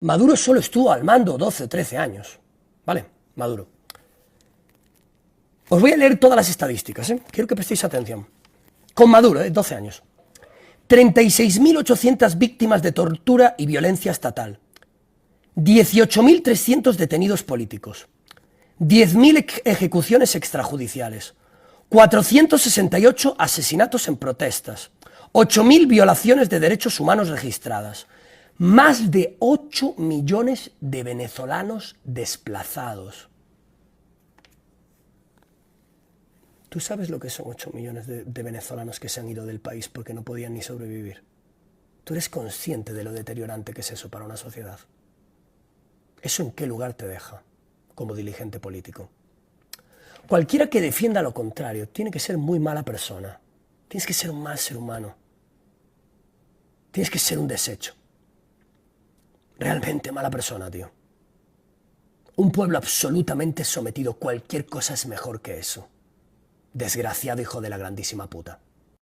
Maduro solo estuvo al mando 12 o 13 años. ¿Vale? Maduro. Os voy a leer todas las estadísticas, ¿eh? Quiero que prestéis atención. Con Maduro, 12 años. 36.800 víctimas de tortura y violencia estatal. 18.300 detenidos políticos. 10.000 ejecuciones extrajudiciales. 468 asesinatos en protestas. 8.000 violaciones de derechos humanos registradas. Más de 8 millones de venezolanos desplazados. ¿Tú sabes lo que son 8 millones de venezolanos que se han ido del país porque no podían ni sobrevivir? ¿Tú eres consciente de lo deteriorante que es eso para una sociedad? ¿Eso en qué lugar te deja como dirigente político? Cualquiera que defienda lo contrario tiene que ser muy mala persona. Tienes que ser un mal ser humano. Tienes que ser un desecho. Realmente mala persona, tío. Un pueblo absolutamente sometido, cualquier cosa es mejor que eso. Desgraciado hijo de la grandísima puta.